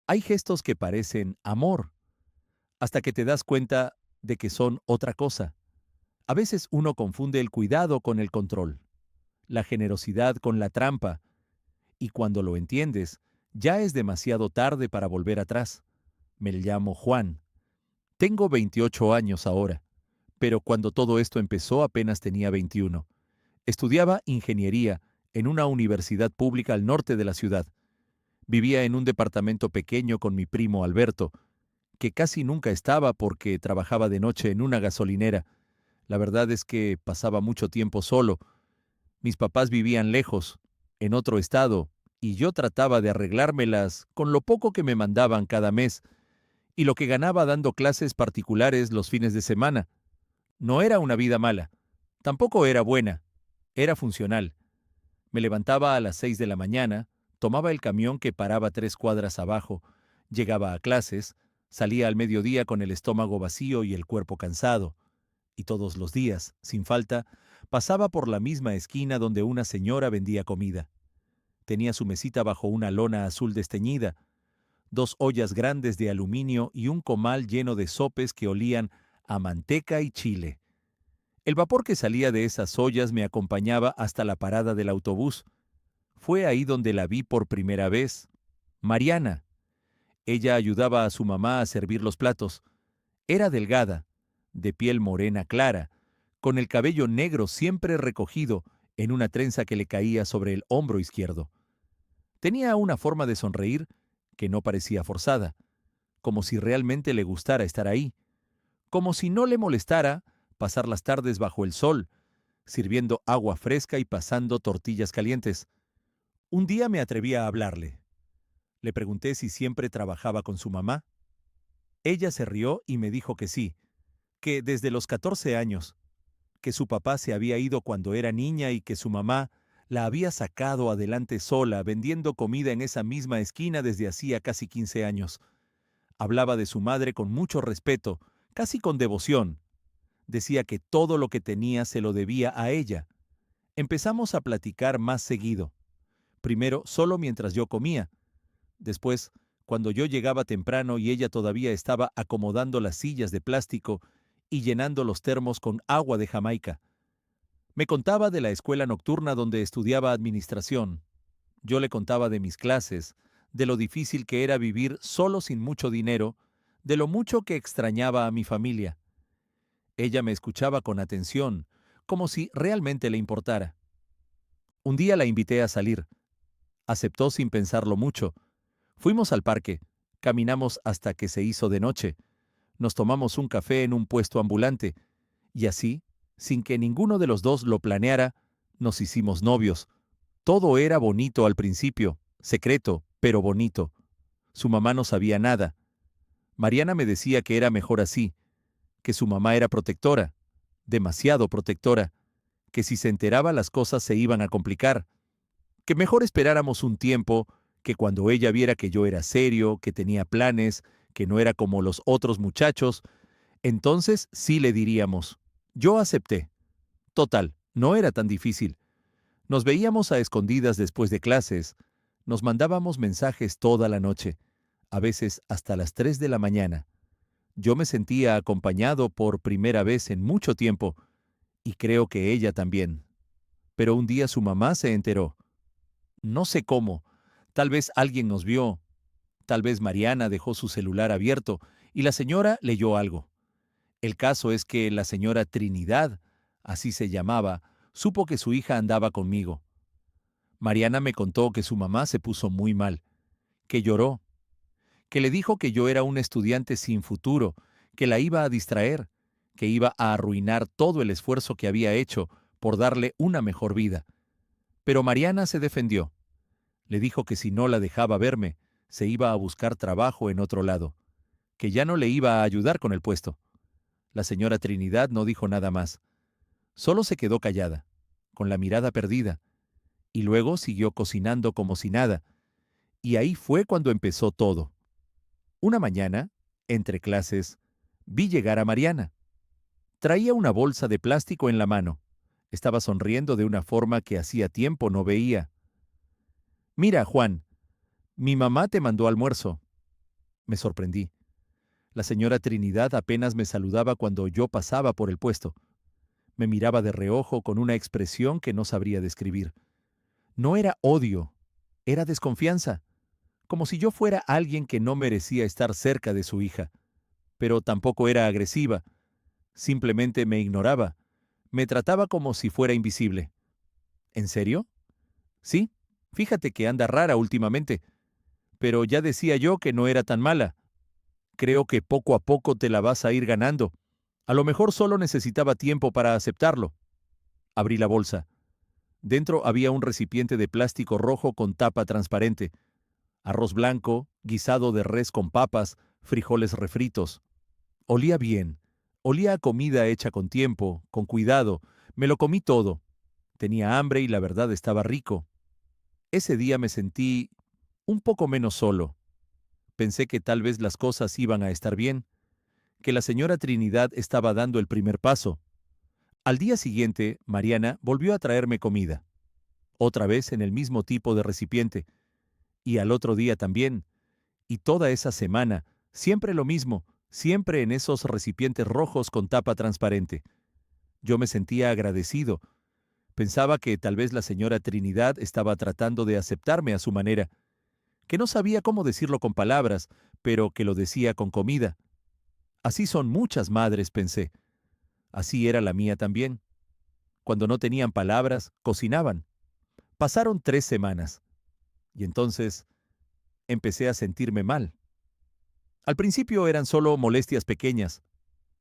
Hay gestos que parecen amor, hasta que te das cuenta de que son otra cosa. A veces uno confunde el cuidado con el control, la generosidad con la trampa, y cuando lo entiendes, ya es demasiado tarde para volver atrás. Me llamo Juan. Tengo 28 años ahora, pero cuando todo esto empezó apenas tenía 21. Estudiaba ingeniería en una universidad pública al norte de la ciudad. Vivía en un departamento pequeño con mi primo Alberto, que casi nunca estaba porque trabajaba de noche en una gasolinera. La verdad es que pasaba mucho tiempo solo. Mis papás vivían lejos, en otro estado, y yo trataba de arreglármelas con lo poco que me mandaban cada mes y lo que ganaba dando clases particulares los fines de semana. No era una vida mala, tampoco era buena, era funcional. Me levantaba a las 6 de la mañana, tomaba el camión que paraba 3 cuadras abajo, llegaba a clases, salía al mediodía con el estómago vacío y el cuerpo cansado, y todos los días, sin falta, pasaba por la misma esquina donde una señora vendía comida. Tenía su mesita bajo una lona azul desteñida, 2 ollas grandes de aluminio y un comal lleno de sopes que olían a manteca y chile. El vapor que salía de esas ollas me acompañaba hasta la parada del autobús. Fue ahí donde la vi por primera vez. Mariana. Ella ayudaba a su mamá a servir los platos. Era delgada, de piel morena clara, con el cabello negro siempre recogido en una trenza que le caía sobre el hombro izquierdo. Tenía una forma de sonreír que no parecía forzada, como si realmente le gustara estar ahí, como si no le molestara pasar las tardes bajo el sol, sirviendo agua fresca y pasando tortillas calientes. Un día me atreví a hablarle. Le pregunté si siempre trabajaba con su mamá. Ella se rió y me dijo que sí, que desde los 14 años, que su papá se había ido cuando era niña y que su mamá la había sacado adelante sola vendiendo comida en esa misma esquina desde hacía casi 15 años. Hablaba de su madre con mucho respeto, casi con devoción. Decía que todo lo que tenía se lo debía a ella. Empezamos a platicar más seguido. Primero solo mientras yo comía. Después, cuando yo llegaba temprano y ella todavía estaba acomodando las sillas de plástico y llenando los termos con agua de Jamaica. Me contaba de la escuela nocturna donde estudiaba administración. Yo le contaba de mis clases, de lo difícil que era vivir solo sin mucho dinero, de lo mucho que extrañaba a mi familia. Ella me escuchaba con atención, como si realmente le importara. Un día la invité a salir. Aceptó sin pensarlo mucho. Fuimos al parque, caminamos hasta que se hizo de noche, nos tomamos un café en un puesto ambulante, y así, sin que ninguno de los dos lo planeara, nos hicimos novios. Todo era bonito al principio, secreto, pero bonito. Su mamá no sabía nada. Mariana me decía que era mejor así, que su mamá era protectora, demasiado protectora, que si se enteraba las cosas se iban a complicar, que mejor esperáramos un tiempo, que cuando ella viera que yo era serio, que tenía planes, que no era como los otros muchachos, entonces sí le diríamos. Yo acepté. Total, no era tan difícil. Nos veíamos a escondidas después de clases, nos mandábamos mensajes toda la noche, a veces hasta las 3 de la mañana. Yo me sentía acompañado por primera vez en mucho tiempo, y creo que ella también. Pero un día su mamá se enteró. No sé cómo. Tal vez alguien nos vio. Tal vez Mariana dejó su celular abierto y la señora leyó algo. El caso es que la señora Trinidad, así se llamaba, supo que su hija andaba conmigo. Mariana me contó que su mamá se puso muy mal, que lloró, que le dijo que yo era un estudiante sin futuro, que la iba a distraer, que iba a arruinar todo el esfuerzo que había hecho por darle una mejor vida. Pero Mariana se defendió. Le dijo que si no la dejaba verme, se iba a buscar trabajo en otro lado, que ya no le iba a ayudar con el puesto. La señora Trinidad no dijo nada más. Solo se quedó callada, con la mirada perdida, y luego siguió cocinando como si nada. Y ahí fue cuando empezó todo. Una mañana, entre clases, vi llegar a Mariana. Traía una bolsa de plástico en la mano. Estaba sonriendo de una forma que hacía tiempo no veía. Mira, Juan, mi mamá te mandó almuerzo. Me sorprendí. La señora Trinidad apenas me saludaba cuando yo pasaba por el puesto. Me miraba de reojo con una expresión que no sabría describir. No era odio, era desconfianza, como si yo fuera alguien que no merecía estar cerca de su hija. Pero tampoco era agresiva, simplemente me ignoraba. Me trataba como si fuera invisible. ¿En serio? Sí, fíjate que anda rara últimamente, pero ya decía yo que no era tan mala. Creo que poco a poco te la vas a ir ganando. A lo mejor solo necesitaba tiempo para aceptarlo. Abrí la bolsa. Dentro había un recipiente de plástico rojo con tapa transparente, arroz blanco, guisado de res con papas, frijoles refritos. Olía bien. Olía a comida hecha con tiempo, con cuidado. Me lo comí todo. Tenía hambre y la verdad estaba rico. Ese día me sentí un poco menos solo. Pensé que tal vez las cosas iban a estar bien, que la señora Trinidad estaba dando el primer paso. Al día siguiente, Mariana volvió a traerme comida, otra vez en el mismo tipo de recipiente, y al otro día también, y toda esa semana, siempre lo mismo, siempre en esos recipientes rojos con tapa transparente. Yo me sentía agradecido. Pensaba que tal vez la señora Trinidad estaba tratando de aceptarme a su manera, que no sabía cómo decirlo con palabras, pero que lo decía con comida. Así son muchas madres, pensé. Así era la mía también. Cuando no tenían palabras, cocinaban. Pasaron 3 semanas, y entonces empecé a sentirme mal. Al principio eran solo molestias pequeñas,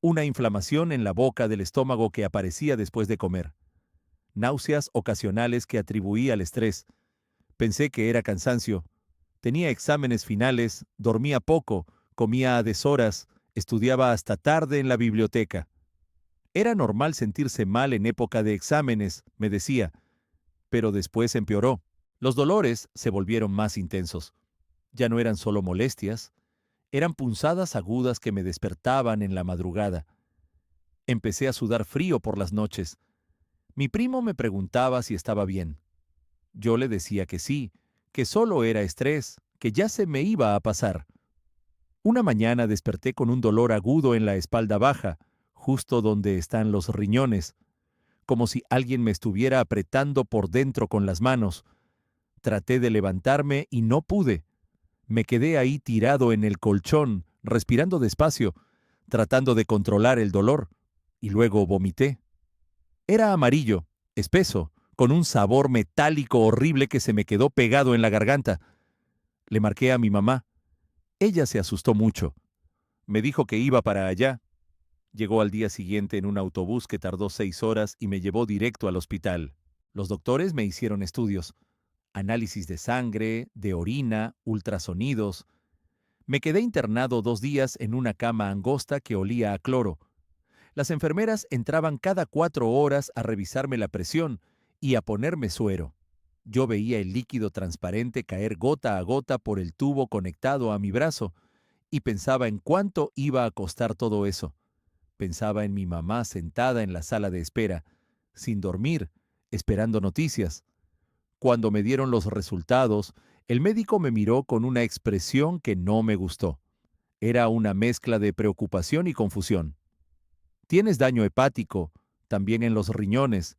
una inflamación en la boca del estómago que aparecía después de comer, náuseas ocasionales que atribuí al estrés. Pensé que era cansancio. Tenía exámenes finales, dormía poco, comía a deshoras, estudiaba hasta tarde en la biblioteca. Era normal sentirse mal en época de exámenes, me decía, pero después empeoró. Los dolores se volvieron más intensos. Ya no eran solo molestias, eran punzadas agudas que me despertaban en la madrugada. Empecé a sudar frío por las noches. Mi primo me preguntaba si estaba bien. Yo le decía que sí, que solo era estrés, que ya se me iba a pasar. Una mañana desperté con un dolor agudo en la espalda baja, justo donde están los riñones, como si alguien me estuviera apretando por dentro con las manos. Traté de levantarme y no pude. Me quedé ahí tirado en el colchón, respirando despacio, tratando de controlar el dolor, y luego vomité. Era amarillo, espeso, con un sabor metálico horrible que se me quedó pegado en la garganta. Le marqué a mi mamá. Ella se asustó mucho. Me dijo que iba para allá. Llegó al día siguiente en un autobús que tardó 6 horas y me llevó directo al hospital. Los doctores me hicieron estudios, análisis de sangre, de orina, ultrasonidos. Me quedé internado 2 días en una cama angosta que olía a cloro. Las enfermeras entraban cada 4 horas a revisarme la presión y a ponerme suero. Yo veía el líquido transparente caer gota a gota por el tubo conectado a mi brazo y pensaba en cuánto iba a costar todo eso. Pensaba en mi mamá sentada en la sala de espera, sin dormir, esperando noticias. Cuando me dieron los resultados, el médico me miró con una expresión que no me gustó. Era una mezcla de preocupación y confusión. Tienes daño hepático, también en los riñones.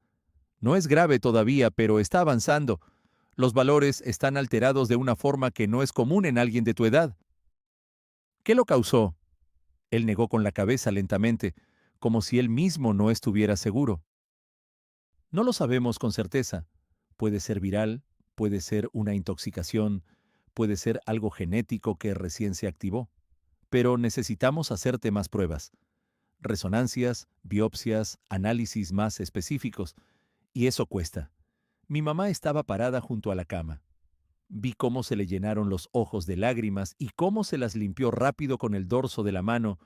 No es grave todavía, pero está avanzando. Los valores están alterados de una forma que no es común en alguien de tu edad. ¿Qué lo causó? Él negó con la cabeza lentamente, como si él mismo no estuviera seguro. No lo sabemos con certeza. Puede ser viral, puede ser una intoxicación, puede ser algo genético que recién se activó. Pero necesitamos hacerte más pruebas. Resonancias, biopsias, análisis más específicos. Y eso cuesta. Mi mamá estaba parada junto a la cama. Vi cómo se le llenaron los ojos de lágrimas y cómo se las limpió rápido con el dorso de la mano,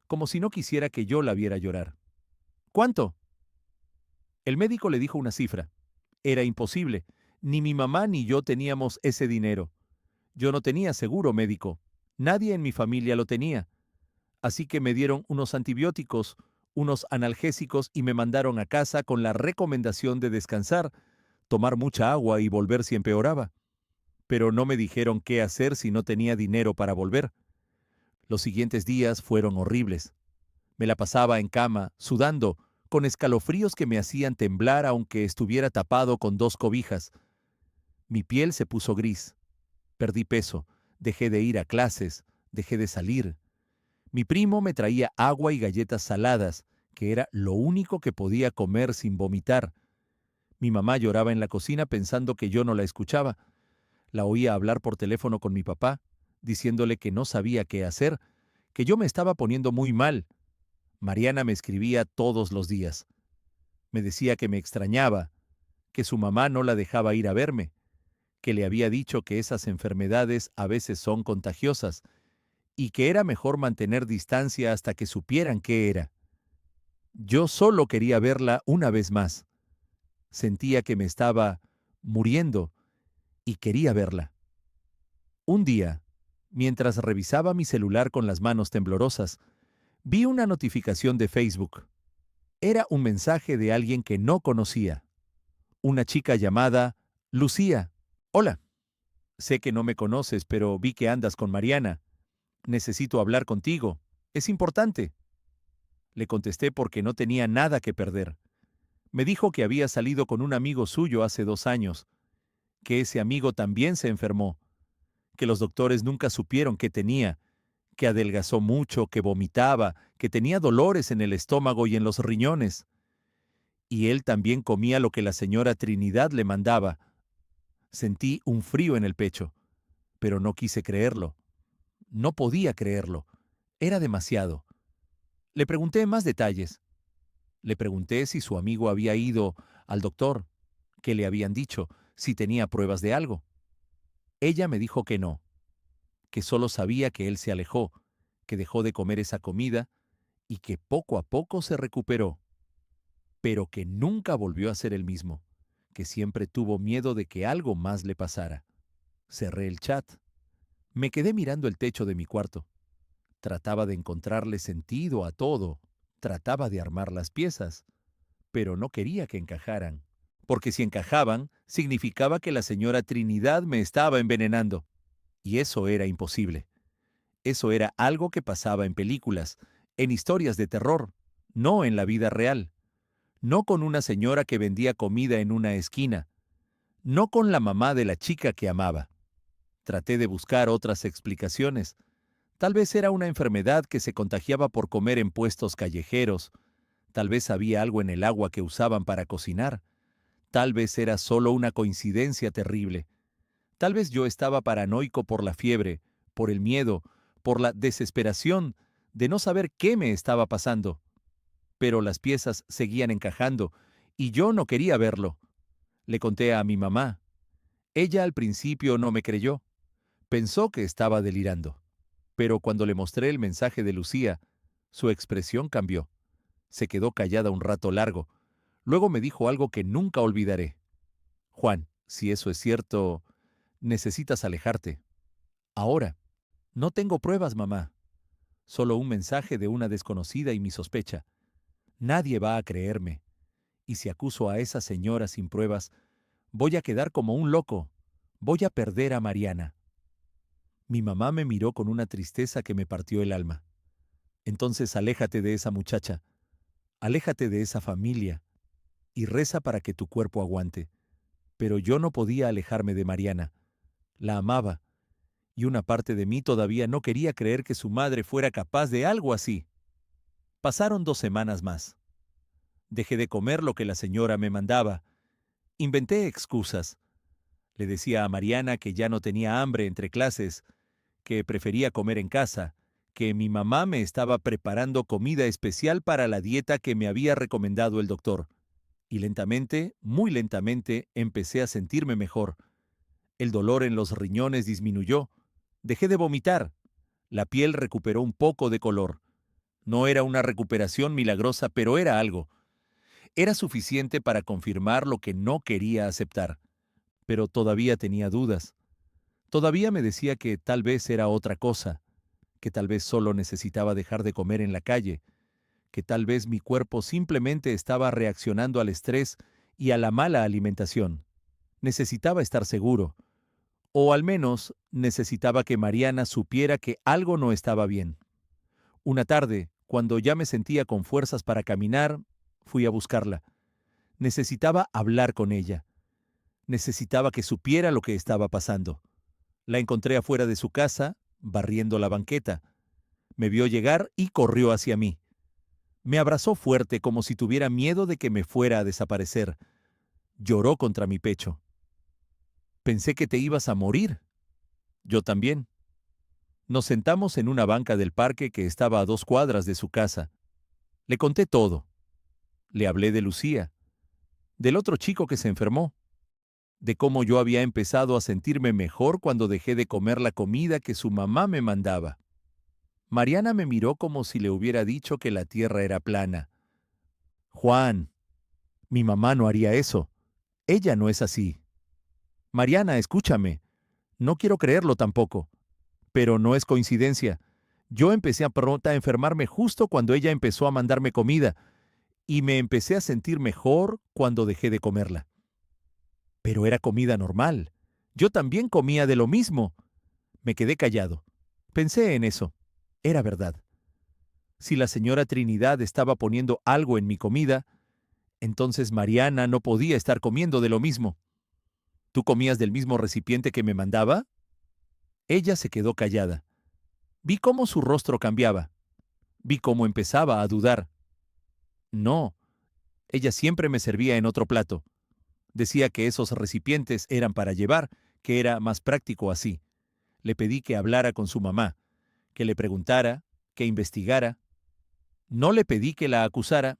como si no quisiera que yo la viera llorar. ¿Cuánto? El médico le dijo una cifra. Era imposible. Ni mi mamá ni yo teníamos ese dinero. Yo no tenía seguro médico. Nadie en mi familia lo tenía. Así que me dieron unos antibióticos, unos analgésicos y me mandaron a casa con la recomendación de descansar, tomar mucha agua y volver si empeoraba. Pero no me dijeron qué hacer si no tenía dinero para volver. Los siguientes días fueron horribles. Me la pasaba en cama, sudando, con escalofríos que me hacían temblar aunque estuviera tapado con 2 cobijas. Mi piel se puso gris. Perdí peso, dejé de ir a clases, dejé de salir. Mi primo me traía agua y galletas saladas, que era lo único que podía comer sin vomitar. Mi mamá lloraba en la cocina pensando que yo no la escuchaba. La oía hablar por teléfono con mi papá, diciéndole que no sabía qué hacer, que yo me estaba poniendo muy mal. Mariana me escribía todos los días. Me decía que me extrañaba, que su mamá no la dejaba ir a verme, que le había dicho que esas enfermedades a veces son contagiosas y que era mejor mantener distancia hasta que supieran qué era. Yo solo quería verla una vez más. Sentía que me estaba muriendo y quería verla. Un día, mientras revisaba mi celular con las manos temblorosas, vi una notificación de Facebook. Era un mensaje de alguien que no conocía. Una chica llamada Lucía. Hola, sé que no me conoces, pero vi que andas con Mariana. Necesito hablar contigo. Es importante. Le contesté porque no tenía nada que perder. Me dijo que había salido con un amigo suyo hace 2 años, que ese amigo también se enfermó, que los doctores nunca supieron qué tenía, que adelgazó mucho, que vomitaba, que tenía dolores en el estómago y en los riñones. Y él también comía lo que la señora Trinidad le mandaba. Sentí un frío en el pecho, pero no quise creerlo. No podía creerlo. Era demasiado. Le pregunté más detalles. Le pregunté si su amigo había ido al doctor, qué le habían dicho, si tenía pruebas de algo. Ella me dijo que no, que solo sabía que él se alejó, que dejó de comer esa comida y que poco a poco se recuperó, pero que nunca volvió a ser el mismo, que siempre tuvo miedo de que algo más le pasara. Cerré el chat. Me quedé mirando el techo de mi cuarto. Trataba de encontrarle sentido a todo, trataba de armar las piezas, pero no quería que encajaran, porque si encajaban, significaba que la señora Trinidad me estaba envenenando, y eso era imposible. Eso era algo que pasaba en películas, en historias de terror, no en la vida real, no con una señora que vendía comida en una esquina, no con la mamá de la chica que amaba. Traté de buscar otras explicaciones. Tal vez era una enfermedad que se contagiaba por comer en puestos callejeros. Tal vez había algo en el agua que usaban para cocinar. Tal vez era solo una coincidencia terrible. Tal vez yo estaba paranoico por la fiebre, por el miedo, por la desesperación de no saber qué me estaba pasando. Pero las piezas seguían encajando y yo no quería verlo. Le conté a mi mamá. Ella al principio no me creyó. Pensó que estaba delirando. Pero cuando le mostré el mensaje de Lucía, su expresión cambió. Se quedó callada un rato largo. Luego me dijo algo que nunca olvidaré. Juan, si eso es cierto, necesitas alejarte. Ahora. No tengo pruebas, mamá. Solo un mensaje de una desconocida y mi sospecha. Nadie va a creerme. Y si acuso a esa señora sin pruebas, voy a quedar como un loco. Voy a perder a Mariana. Mi mamá me miró con una tristeza que me partió el alma. Entonces aléjate de esa muchacha. Aléjate de esa familia. Y reza para que tu cuerpo aguante. Pero yo no podía alejarme de Mariana. La amaba. Y una parte de mí todavía no quería creer que su madre fuera capaz de algo así. Pasaron 2 semanas más. Dejé de comer lo que la señora me mandaba. Inventé excusas. Le decía a Mariana que ya no tenía hambre entre clases, que prefería comer en casa, que mi mamá me estaba preparando comida especial para la dieta que me había recomendado el doctor. Y lentamente, muy lentamente, empecé a sentirme mejor. El dolor en los riñones disminuyó. Dejé de vomitar. La piel recuperó un poco de color. No era una recuperación milagrosa, pero era algo. Era suficiente para confirmar lo que no quería aceptar. Pero todavía tenía dudas. Todavía me decía que tal vez era otra cosa, que tal vez solo necesitaba dejar de comer en la calle, que tal vez mi cuerpo simplemente estaba reaccionando al estrés y a la mala alimentación. Necesitaba estar seguro, o al menos necesitaba que Mariana supiera que algo no estaba bien. Una tarde, cuando ya me sentía con fuerzas para caminar, fui a buscarla. Necesitaba hablar con ella. Necesitaba que supiera lo que estaba pasando. La encontré afuera de su casa, barriendo la banqueta. Me vio llegar y corrió hacia mí. Me abrazó fuerte como si tuviera miedo de que me fuera a desaparecer. Lloró contra mi pecho. Pensé que te ibas a morir. Yo también. Nos sentamos en una banca del parque que estaba a 2 cuadras de su casa. Le conté todo. Le hablé de Lucía, del otro chico que se enfermó, de cómo yo había empezado a sentirme mejor cuando dejé de comer la comida que su mamá me mandaba. Mariana me miró como si le hubiera dicho que la tierra era plana. Juan, mi mamá no haría eso. Ella no es así. Mariana, escúchame. No quiero creerlo tampoco. Pero no es coincidencia. Yo empecé a pronto a enfermarme justo cuando ella empezó a mandarme comida, y me empecé a sentir mejor cuando dejé de comerla. Pero era comida normal. Yo también comía de lo mismo. Me quedé callado. Pensé en eso. Era verdad. Si la señora Trinidad estaba poniendo algo en mi comida, entonces Mariana no podía estar comiendo de lo mismo. ¿Tú comías del mismo recipiente que me mandaba? Ella se quedó callada. Vi cómo su rostro cambiaba. Vi cómo empezaba a dudar. No, ella siempre me servía en otro plato. Decía que esos recipientes eran para llevar, que era más práctico así. Le pedí que hablara con su mamá, que le preguntara, que investigara. No le pedí que la acusara,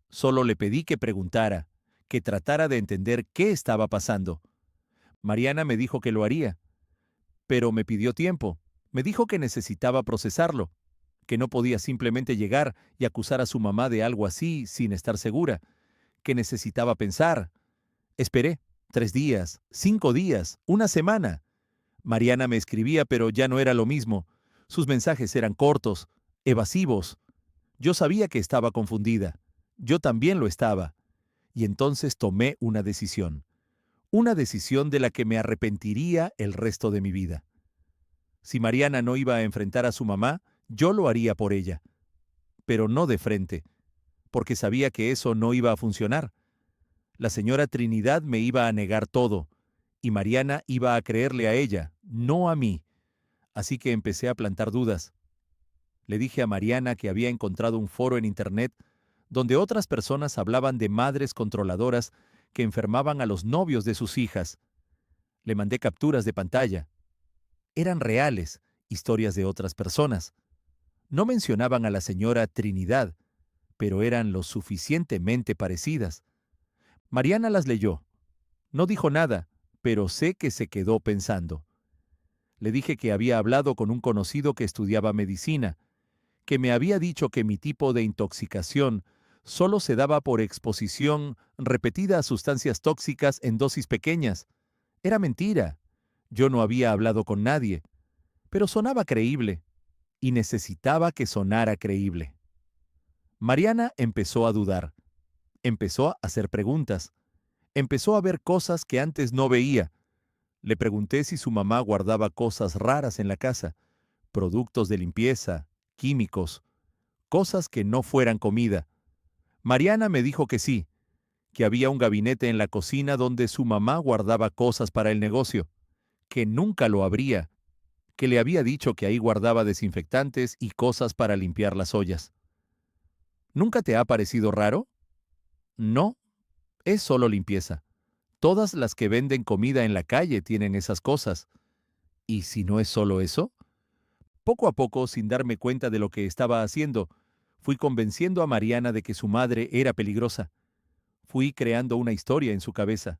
solo le pedí que preguntara, que tratara de entender qué estaba pasando. Mariana me dijo que lo haría, pero me pidió tiempo. Me dijo que necesitaba procesarlo, que no podía simplemente llegar y acusar a su mamá de algo así sin estar segura, que necesitaba pensar. Esperé 3 días, 5 días, una semana. Mariana me escribía, pero ya no era lo mismo. Sus mensajes eran cortos, evasivos. Yo sabía que estaba confundida. Yo también lo estaba. Y entonces tomé una decisión de la que me arrepentiría el resto de mi vida. Si Mariana no iba a enfrentar a su mamá, yo lo haría por ella. Pero no de frente, porque sabía que eso no iba a funcionar. La señora Trinidad me iba a negar todo, y Mariana iba a creerle a ella, no a mí. Así que empecé a plantar dudas. Le dije a Mariana que había encontrado un foro en Internet donde otras personas hablaban de madres controladoras que enfermaban a los novios de sus hijas. Le mandé capturas de pantalla. Eran reales, historias de otras personas. No mencionaban a la señora Trinidad, pero eran lo suficientemente parecidas. Mariana las leyó. No dijo nada, pero sé que se quedó pensando. Le dije que había hablado con un conocido que estudiaba medicina, que me había dicho que mi tipo de intoxicación solo se daba por exposición repetida a sustancias tóxicas en dosis pequeñas. Era mentira. Yo no había hablado con nadie, pero sonaba creíble, y necesitaba que sonara creíble. Mariana empezó a dudar, empezó a hacer preguntas, empezó a ver cosas que antes no veía. Le pregunté si su mamá guardaba cosas raras en la casa, productos de limpieza, químicos, cosas que no fueran comida. Mariana me dijo que sí, que había un gabinete en la cocina donde su mamá guardaba cosas para el negocio, que nunca lo abría, que le había dicho que ahí guardaba desinfectantes y cosas para limpiar las ollas. ¿Nunca te ha parecido raro? No, es solo limpieza. Todas las que venden comida en la calle tienen esas cosas. ¿Y si no es solo eso? Poco a poco, sin darme cuenta de lo que estaba haciendo, fui convenciendo a Mariana de que su madre era peligrosa. Fui creando una historia en su cabeza.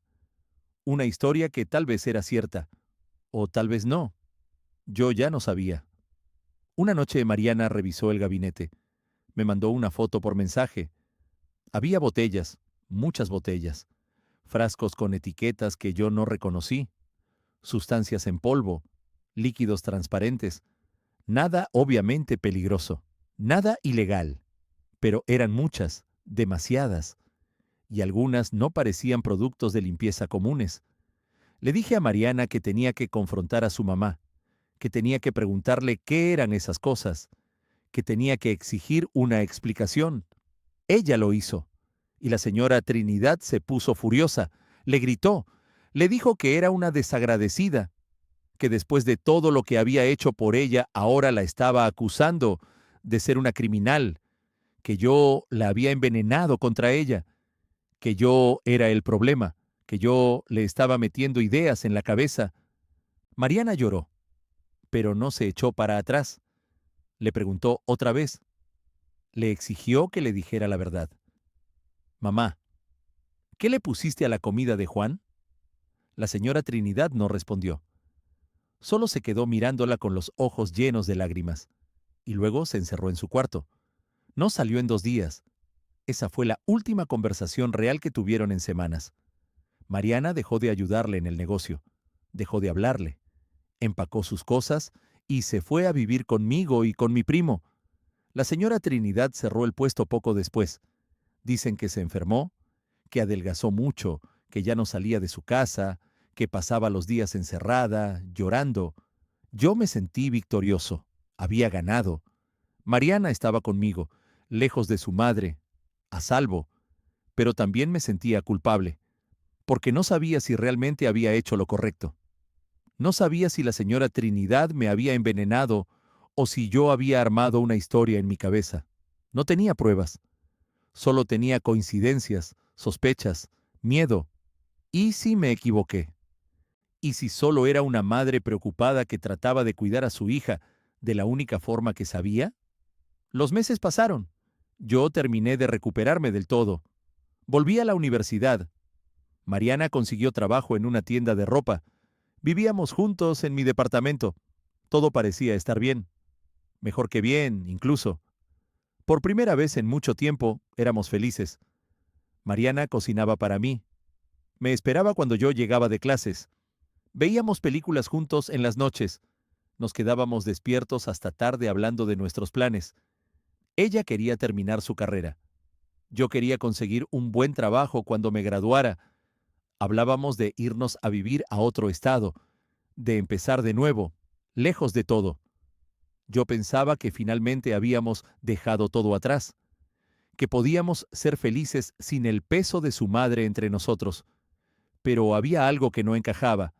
Una historia que tal vez era cierta, o tal vez no. Yo ya no sabía. Una noche Mariana revisó el gabinete. Me mandó una foto por mensaje. Había botellas, muchas botellas, frascos con etiquetas que yo no reconocí, sustancias en polvo, líquidos transparentes. Nada obviamente peligroso, nada ilegal, pero eran muchas, demasiadas, y algunas no parecían productos de limpieza comunes. Le dije a Mariana que tenía que confrontar a su mamá, que tenía que preguntarle qué eran esas cosas, que tenía que exigir una explicación. Ella lo hizo. Y la señora Trinidad se puso furiosa, le gritó, le dijo que era una desagradecida, que después de todo lo que había hecho por ella, ahora la estaba acusando de ser una criminal, que yo la había envenenado contra ella, que yo era el problema, que yo le estaba metiendo ideas en la cabeza. Mariana lloró, pero no se echó para atrás. Le preguntó otra vez. Le exigió que le dijera la verdad. Mamá, ¿qué le pusiste a la comida de Juan? La señora Trinidad no respondió. Solo se quedó mirándola con los ojos llenos de lágrimas, y luego se encerró en su cuarto. No salió en 2 días. Esa fue la última conversación real que tuvieron en semanas. Mariana dejó de ayudarle en el negocio, dejó de hablarle, empacó sus cosas y se fue a vivir conmigo y con mi primo. La señora Trinidad cerró el puesto poco después. Dicen que se enfermó, que adelgazó mucho, que ya no salía de su casa, que pasaba los días encerrada, llorando. Yo me sentí victorioso. Había ganado. Mariana estaba conmigo, lejos de su madre, a salvo, pero también me sentía culpable, porque no sabía si realmente había hecho lo correcto. No sabía si la señora Trinidad me había envenenado o si yo había armado una historia en mi cabeza. No tenía pruebas, solo tenía coincidencias, sospechas, miedo. ¿Y si me equivoqué? ¿Y si solo era una madre preocupada que trataba de cuidar a su hija de la única forma que sabía? Los meses pasaron. Yo terminé de recuperarme del todo. Volví a la universidad. Mariana consiguió trabajo en una tienda de ropa. Vivíamos juntos en mi departamento. Todo parecía estar bien. Mejor que bien, incluso. Por primera vez en mucho tiempo, éramos felices. Mariana cocinaba para mí. Me esperaba cuando yo llegaba de clases. Veíamos películas juntos en las noches. Nos quedábamos despiertos hasta tarde hablando de nuestros planes. Ella quería terminar su carrera. Yo quería conseguir un buen trabajo cuando me graduara. Hablábamos de irnos a vivir a otro estado, de empezar de nuevo, lejos de todo. Yo pensaba que finalmente habíamos dejado todo atrás, que podíamos ser felices sin el peso de su madre entre nosotros. Pero había algo que no encajaba,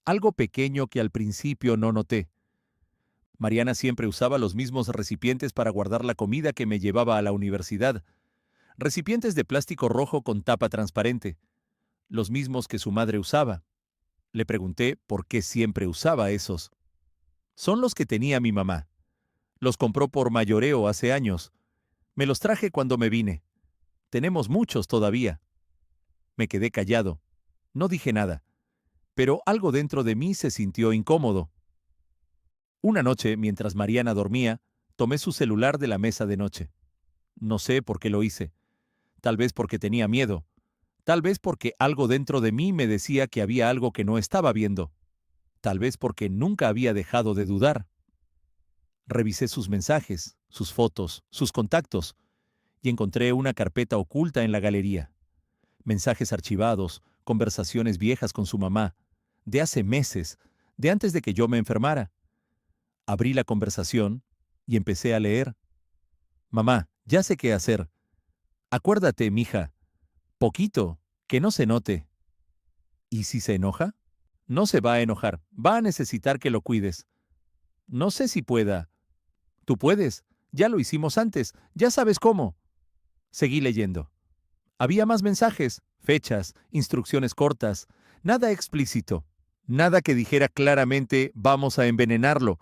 algo pequeño que al principio no noté. Mariana siempre usaba los mismos recipientes para guardar la comida que me llevaba a la universidad, recipientes de plástico rojo con tapa transparente, los mismos que su madre usaba. Le pregunté por qué siempre usaba esos. Son los que tenía mi mamá. Los compró por mayoreo hace años. Me los traje cuando me vine. Tenemos muchos todavía. Me quedé callado. No dije nada, pero algo dentro de mí se sintió incómodo. Una noche, mientras Mariana dormía, tomé su celular de la mesa de noche. No sé por qué lo hice. Tal vez porque tenía miedo. Tal vez porque algo dentro de mí me decía que había algo que no estaba viendo. Tal vez porque nunca había dejado de dudar. Revisé sus mensajes, sus fotos, sus contactos, y encontré una carpeta oculta en la galería. Mensajes archivados, conversaciones viejas con su mamá, de hace meses, de antes de que yo me enfermara. Abrí la conversación y empecé a leer. Mamá, ya sé qué hacer. Acuérdate, mija. Poquito, que no se note. ¿Y si se enoja? No se va a enojar, va a necesitar que lo cuides. No sé si pueda. Tú puedes, ya lo hicimos antes, ya sabes cómo. Seguí leyendo. Había más mensajes, fechas, instrucciones cortas, nada explícito, nada que dijera claramente vamos a envenenarlo,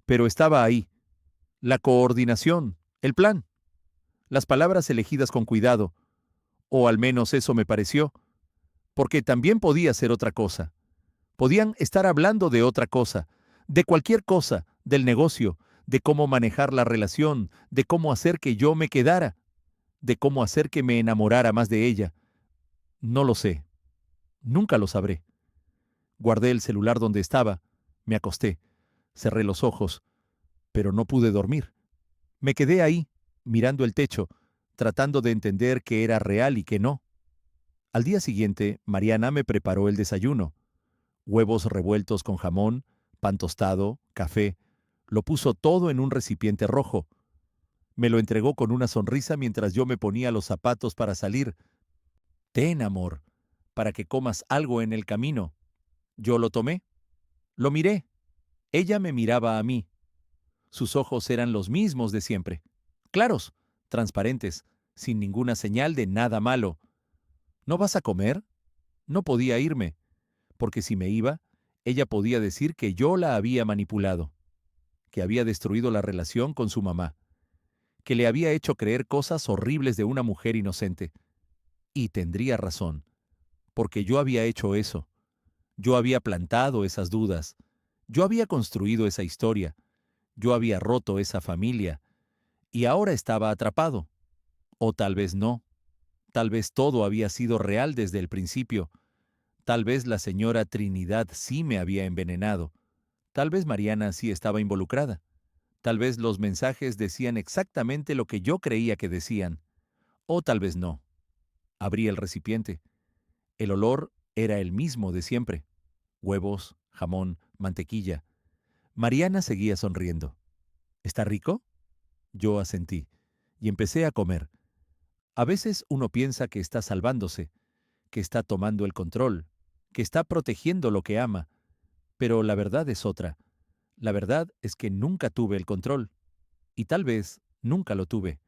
pero estaba ahí. La coordinación, el plan, las palabras elegidas con cuidado, o al menos eso me pareció, porque también podía ser otra cosa. Podían estar hablando de otra cosa, de cualquier cosa, del negocio, de cómo manejar la relación, de cómo hacer que yo me quedara, de cómo hacer que me enamorara más de ella. No lo sé. Nunca lo sabré. Guardé el celular donde estaba, me acosté, cerré los ojos, pero no pude dormir. Me quedé ahí, mirando el techo, tratando de entender qué era real y qué no. Al día siguiente, Mariana me preparó el desayuno: huevos revueltos con jamón, pan tostado, café, Lo puso todo en un recipiente rojo. Me lo entregó con una sonrisa mientras yo me ponía los zapatos para salir. Ten, amor, para que comas algo en el camino. Yo lo tomé. Lo miré. Ella me miraba a mí. Sus ojos eran los mismos de siempre. Claros, transparentes, sin ninguna señal de nada malo. ¿No vas a comer? No podía irme, porque si me iba, ella podía decir que yo la había manipulado, que había destruido la relación con su mamá, que le había hecho creer cosas horribles de una mujer inocente. Y tendría razón, porque yo había hecho eso. Yo había plantado esas dudas. Yo había construido esa historia. Yo había roto esa familia. Y ahora estaba atrapado. O tal vez no. Tal vez todo había sido real desde el principio. Tal vez la señora Trinidad sí me había envenenado. Tal vez Mariana sí estaba involucrada. Tal vez los mensajes decían exactamente lo que yo creía que decían. O tal vez no. Abrí el recipiente. El olor era el mismo de siempre. Huevos, jamón, mantequilla. Mariana seguía sonriendo. ¿Está rico? Yo asentí, y empecé a comer. A veces uno piensa que está salvándose, que está tomando el control, que está protegiendo lo que ama, pero la verdad es otra. La verdad es que nunca tuve el control, y tal vez nunca lo tuve.